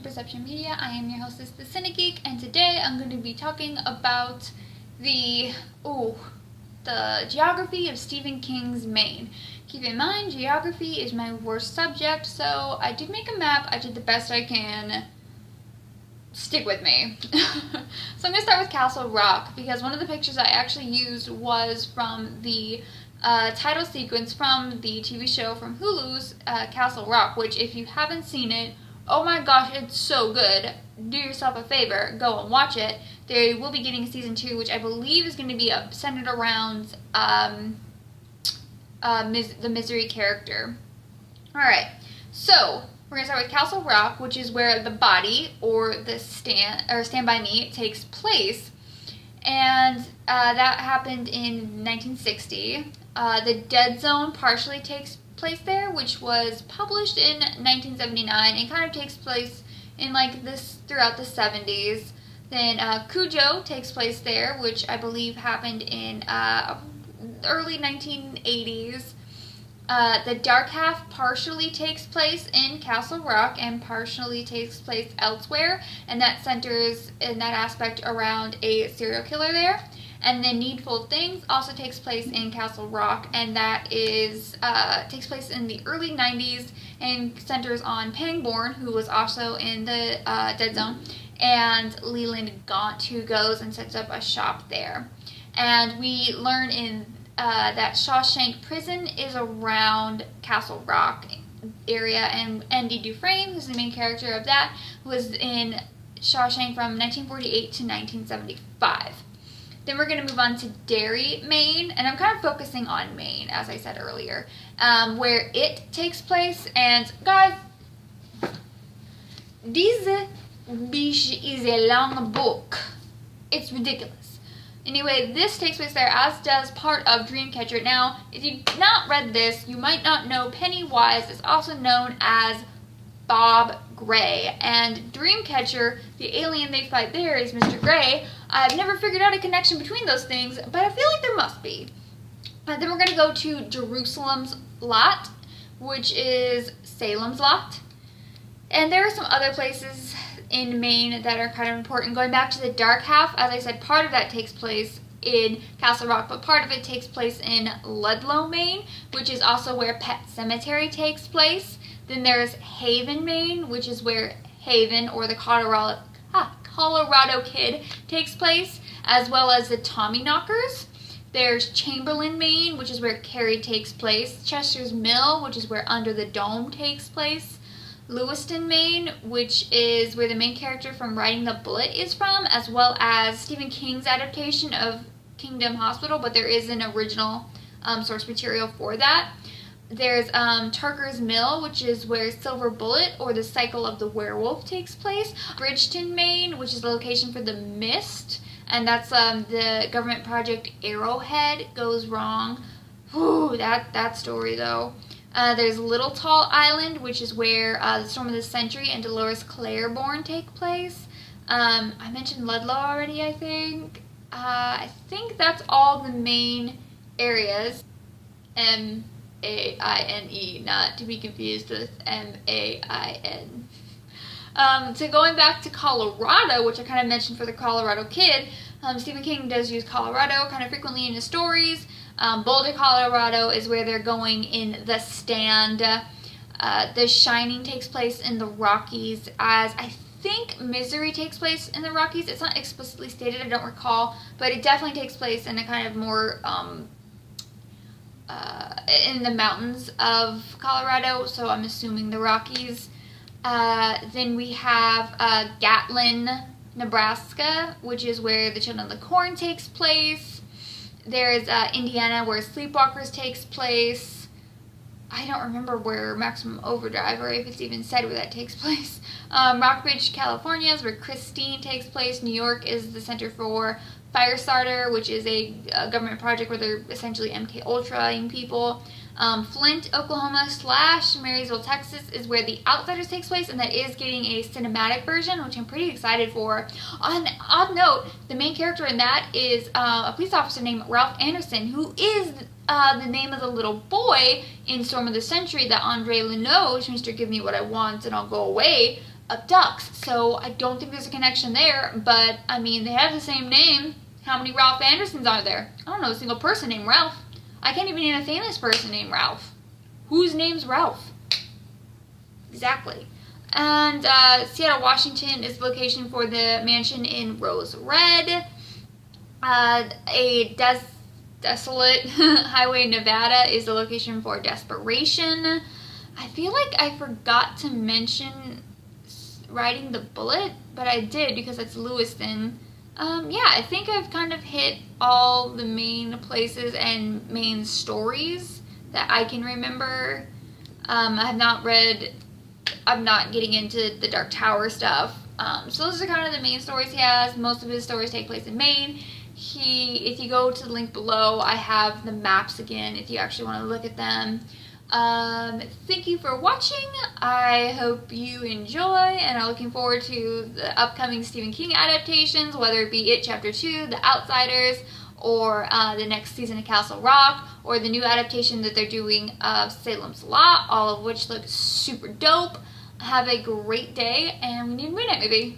to Perception Media. I am your hostess, the Cinegeek, and today I'm going to be talking about the geography of Stephen King's Maine. Keep in mind, geography is my worst subject, so I did make a map. I did the best I can. Stick with me. So I'm going to start with Castle Rock, because one of the pictures I actually used was from the title sequence from the TV show from Hulu's Castle Rock, which if you haven't seen it, oh my gosh, it's so good. Do yourself a favor, go and watch it. They will be getting season 2, which I believe is going to be centered around the Misery character. Alright, so we're going to start with Castle Rock, which is where the body, or the Stand By Me, takes place. And that happened in 1960. The Dead Zone partially takes place there, which was published in 1979 and kind of takes place in throughout the 70s. Then Cujo takes place there, which I believe happened in early 1980s. The Dark Half partially takes place in Castle Rock and partially takes place elsewhere, and that centers in that aspect around a serial killer there. And then Needful Things also takes place in Castle Rock, and that is takes place in the early 90s and centers on Pangborn, who was also in the Dead Zone, and Leland Gaunt, who goes and sets up a shop there. And we learn in that Shawshank Prison is around Castle Rock area, and Andy Dufresne, who's the main character of that, was in Shawshank from 1948 to 1975. Then we're going to move on to Derry, Maine, and I'm kind of focusing on Maine, as I said earlier, where it takes place. And guys, this bitch is a long book. It's ridiculous. Anyway, this takes place there, as does part of Dreamcatcher. Now, if you've not read this, you might not know Pennywise is also known as Bob Gray, and Dreamcatcher, the alien they fight there, is Mr. Gray. I've never figured out a connection between those things, but I feel like there must be. Then we're going to go to Jerusalem's Lot, which is Salem's Lot. And there are some other places in Maine that are kind of important. Going back to the Dark Half, as I said, part of that takes place in Castle Rock, but part of it takes place in Ludlow, Maine, which is also where Pet Sematary takes place. Then there's Haven, Maine, which is where Haven, or the Colorado Kid, takes place, as well as the Tommyknockers. There's Chamberlain, Maine, which is where Carrie takes place. Chester's Mill, which is where Under the Dome takes place. Lewiston, Maine, which is where the main character from Riding the Bullet is from, as well as Stephen King's adaptation of Kingdom Hospital, but there is an original source material for that. There's Tarker's Mill, which is where Silver Bullet, or the Cycle of the Werewolf, takes place. Bridgeton, Maine, which is the location for The Mist, and that's the government project Arrowhead goes wrong. Whew, that story though. There's Little Tall Island, which is where the Storm of the Century and Dolores Claiborne take place. I mentioned Ludlow already, I think. I think that's all the main areas. M-A-I-N-E, not to be confused with M-A-I-N. So going back to Colorado, which I kind of mentioned for the Colorado Kid, Stephen King does use Colorado kind of frequently in his stories. Boulder, Colorado is where they're going in The Stand. The Shining takes place in the Rockies, as I think Misery takes place in the Rockies. It's not explicitly stated, I don't recall, but it definitely takes place in a kind of more in the mountains of Colorado, so I'm assuming the Rockies. Then we have Gatlin, Nebraska, which is where the Children of the Corn takes place. There's Indiana, where Sleepwalkers takes place. I don't remember where Maximum Overdrive, or if it's even said where that takes place. Rockbridge, California is where Christine takes place. New York is the center for Firestarter, which is a government project where they're essentially MK Ultra-ing people. Flint, Oklahoma / Marysville, Texas is where The Outsiders takes place, and that is getting a cinematic version, which I'm pretty excited for. On an odd note, the main character in that is a police officer named Ralph Anderson, who is the name of the little boy in Storm of the Century that Andre Lenoche, Mr. Give Me What I Want and I'll Go Away, of ducks. So I don't think there's a connection there, but I mean, they have the same name. How many Ralph Andersons are there? I don't know a single person named Ralph. I can't even name a famous person named Ralph. Whose name's Ralph? Exactly. And Seattle, Washington is the location for the mansion in Rose Red. A desolate highway in Nevada is the location for Desperation. I feel like I forgot to mention Riding the Bullet, but I did because it's Lewiston. Yeah, I think I've kind of hit all the main places and main stories that I can remember. I'm not getting into the Dark Tower stuff. So those are kind of the main stories he has. Most of his stories take place in Maine. If you go to the link below, I have the maps again if you actually want to look at them. Thank you for watching. I hope you enjoy, and I'm looking forward to the upcoming Stephen King adaptations, whether it be It Chapter 2, The Outsiders, or the next season of Castle Rock, or the new adaptation that they're doing of Salem's Lot, all of which look super dope. Have a great day, and we need a Moon Knight movie.